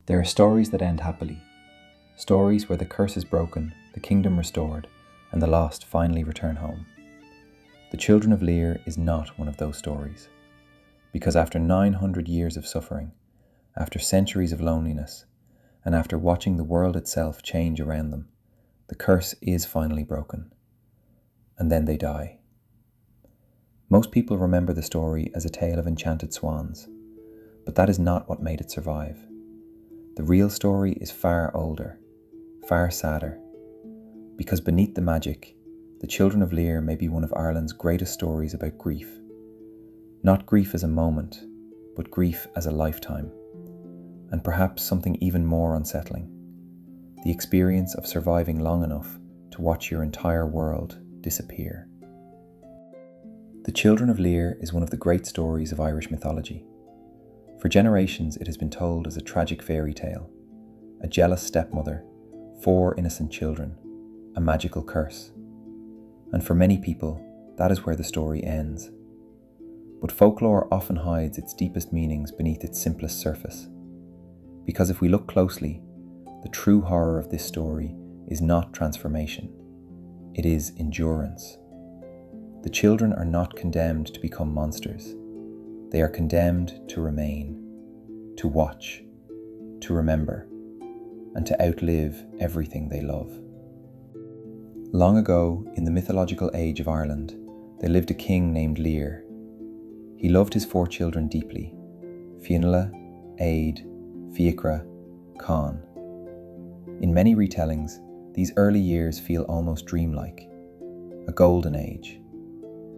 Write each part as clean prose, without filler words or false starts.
There are stories that end happily, stories where the curse is broken, the kingdom restored, and the lost finally return home. The Children of Lir is not one of those stories, because after 900 years of suffering, after centuries of loneliness, and after watching the world itself change around them, the curse is finally broken, and then they die. Most people remember the story as a tale of enchanted swans, but that is not what made it survive. The real story is far older, far sadder, because beneath the magic, the Children of Lir may be one of Ireland's greatest stories about grief. Not grief as a moment, but grief as a lifetime, and perhaps something even more unsettling, the experience of surviving long enough to watch your entire world disappear. The Children of Lir is one of the great stories of Irish mythology. For generations it has been told as a tragic fairy tale, a jealous stepmother, 4 innocent children, a magical curse. And for many people, that is where the story ends. But folklore often hides its deepest meanings beneath its simplest surface. Because if we look closely, the true horror of this story is not transformation, it is endurance. The children are not condemned to become monsters. They are condemned to remain, to watch, to remember, and to outlive everything they love. Long ago, in the mythological age of Ireland, there lived a king named Lir. He loved his 4 children deeply: Fianna, Aed, Fiacra, Con. In many retellings, these early years feel almost dreamlike, a golden age.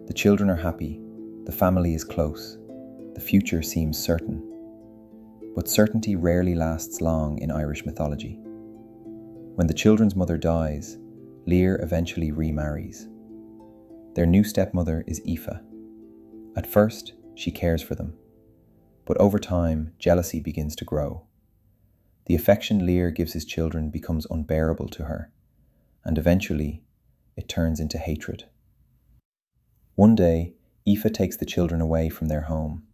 The children are happy, the family is close, the future seems certain. But certainty rarely lasts long in Irish mythology. When the children's mother dies, Lir eventually remarries. Their new stepmother is Aoife. At first, she cares for them, but over time, jealousy begins to grow. The affection Lir gives his children becomes unbearable to her, and eventually, it turns into hatred. One day, Aoife takes the children away from their home,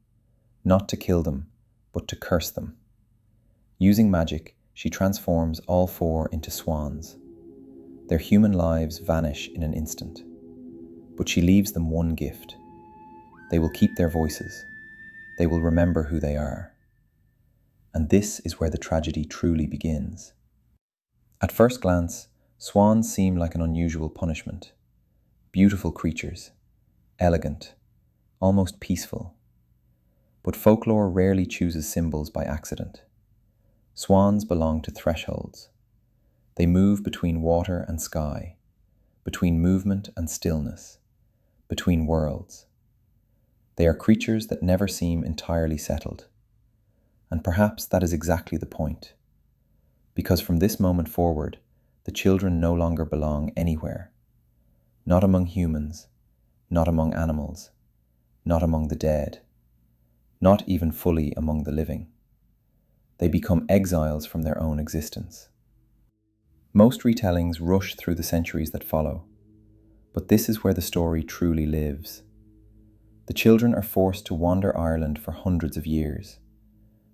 not to kill them, but to curse them. Using magic, she transforms all 4 into swans. Their human lives vanish in an instant, but she leaves them one gift. They will keep their voices. They will remember who they are. And this is where the tragedy truly begins. At first glance, swans seem like an unusual punishment. Beautiful creatures, elegant, almost peaceful. But folklore rarely chooses symbols by accident. Swans belong to thresholds. They move between water and sky, between movement and stillness, between worlds. They are creatures that never seem entirely settled. And perhaps that is exactly the point. Because from this moment forward, the children no longer belong anywhere. Not among humans, not among animals, not among the dead, not even fully among the living. They become exiles from their own existence. Most retellings rush through the centuries that follow, but this is where the story truly lives. The children are forced to wander Ireland for hundreds of years.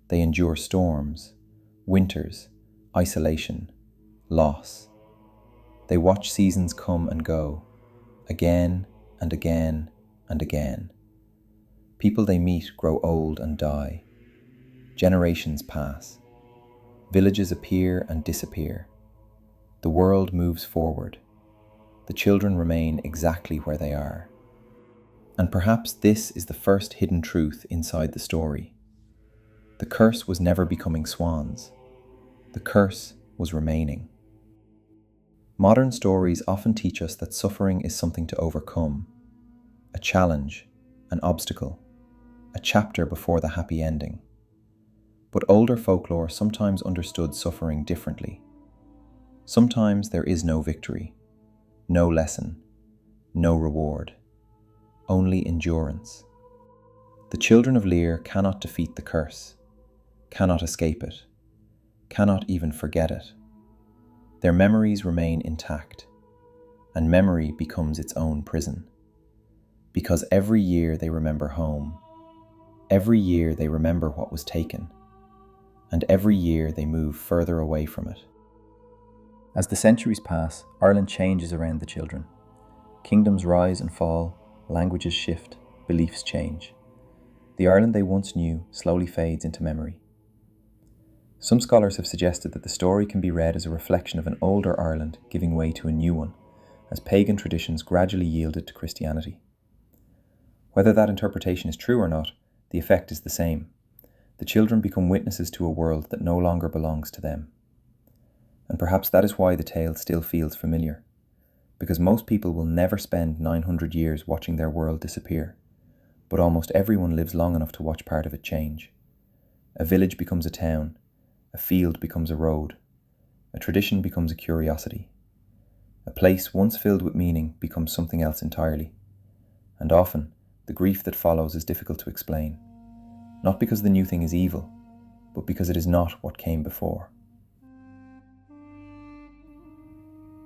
They endure storms, winters, isolation, loss. They watch seasons come and go, again and again and again. People they meet grow old and die. Generations pass. Villages appear and disappear. The world moves forward. The children remain exactly where they are. And perhaps this is the first hidden truth inside the story. The curse was never becoming swans. The curse was remaining. Modern stories often teach us that suffering is something to overcome, a challenge, an obstacle, a chapter before the happy ending. But older folklore sometimes understood suffering differently. Sometimes there is no victory, no lesson, no reward, only endurance. The Children of Lir cannot defeat the curse, cannot escape it, cannot even forget it. Their memories remain intact, and memory becomes its own prison. Because every year they remember home, every year they remember what was taken, and every year they move further away from it. As the centuries pass, Ireland changes around the children. Kingdoms rise and fall, languages shift, beliefs change. The Ireland they once knew slowly fades into memory. Some scholars have suggested that the story can be read as a reflection of an older Ireland giving way to a new one, as pagan traditions gradually yielded to Christianity. Whether that interpretation is true or not, the effect is the same. The children become witnesses to a world that no longer belongs to them. And perhaps that is why the tale still feels familiar, because most people will never spend 900 years watching their world disappear, but almost everyone lives long enough to watch part of it change. A village becomes a town, a field becomes a road, a tradition becomes a curiosity. A place once filled with meaning becomes something else entirely, and often the grief that follows is difficult to explain, not because the new thing is evil, but because it is not what came before.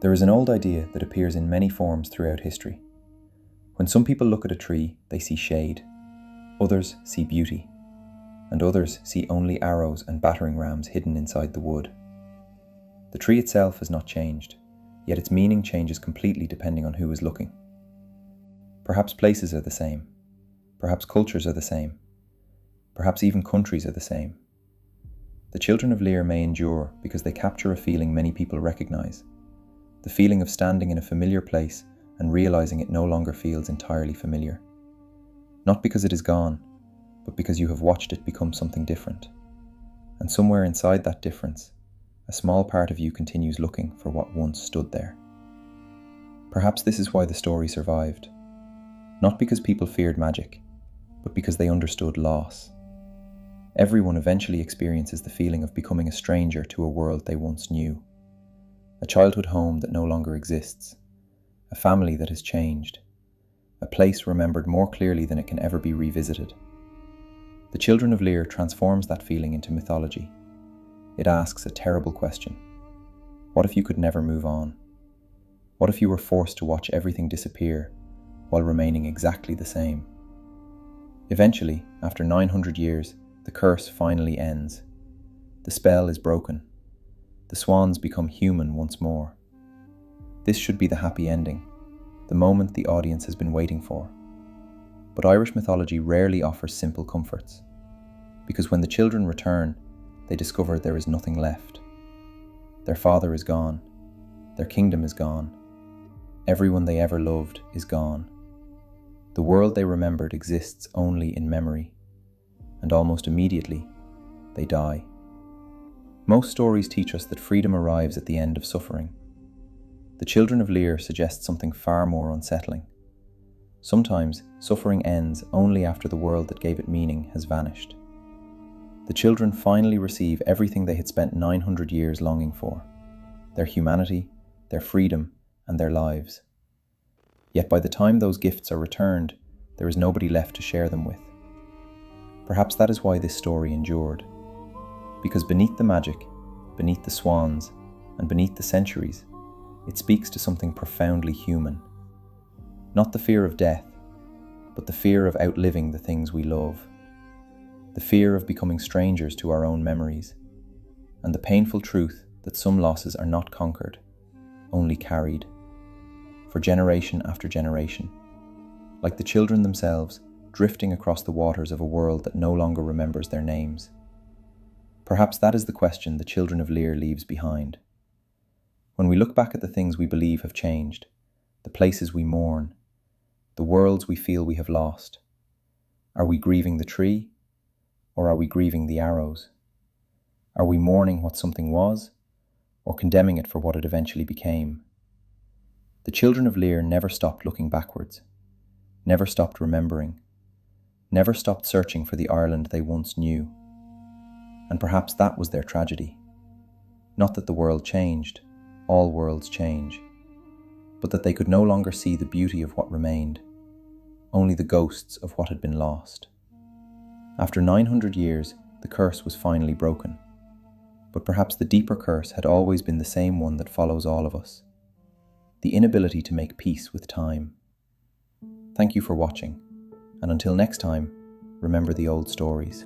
There is an old idea that appears in many forms throughout history. When some people look at a tree, they see shade, others see beauty, and others see only arrows and battering rams hidden inside the wood. The tree itself has not changed, yet its meaning changes completely depending on who is looking. Perhaps places are the same, perhaps cultures are the same, perhaps even countries are the same. The Children of Lir may endure because they capture a feeling many people recognise, the feeling of standing in a familiar place and realising it no longer feels entirely familiar. Not because it is gone, but because you have watched it become something different. And somewhere inside that difference, a small part of you continues looking for what once stood there. Perhaps this is why the story survived. Not because people feared magic, but because they understood loss. Everyone eventually experiences the feeling of becoming a stranger to a world they once knew. A childhood home that no longer exists, a family that has changed, a place remembered more clearly than it can ever be revisited. The Children of Lir transforms that feeling into mythology. It asks a terrible question. What if you could never move on? What if you were forced to watch everything disappear while remaining exactly the same? Eventually, after 900 years, the curse finally ends. The spell is broken. The swans become human once more. This should be the happy ending, the moment the audience has been waiting for. But Irish mythology rarely offers simple comforts, because when the children return, they discover there is nothing left. Their father is gone, their kingdom is gone, everyone they ever loved is gone. The world they remembered exists only in memory, and almost immediately, they die. Most stories teach us that freedom arrives at the end of suffering. The Children of Lir suggest something far more unsettling. Sometimes suffering ends only after the world that gave it meaning has vanished. The children finally receive everything they had spent 900 years longing for: their humanity, their freedom, and their lives. Yet by the time those gifts are returned, there is nobody left to share them with. Perhaps that is why this story endured. Because beneath the magic, beneath the swans, and beneath the centuries, it speaks to something profoundly human. Not the fear of death, but the fear of outliving the things we love. The fear of becoming strangers to our own memories, and the painful truth that some losses are not conquered, only carried, for generation after generation, like the children themselves drifting across the waters of a world that no longer remembers their names. Perhaps that is the question the Children of Lir leaves behind. When we look back at the things we believe have changed, the places we mourn, the worlds we feel we have lost, are we grieving the tree, or are we grieving the arrows? Are we mourning what something was, or condemning it for what it eventually became? The Children of Lir never stopped looking backwards, never stopped remembering, never stopped searching for the Ireland they once knew. And perhaps that was their tragedy. Not that the world changed, all worlds change, but that they could no longer see the beauty of what remained, only the ghosts of what had been lost. After 900 years, the curse was finally broken. But perhaps the deeper curse had always been the same one that follows all of us: the inability to make peace with time. Thank you for watching, and until next time, remember the old stories.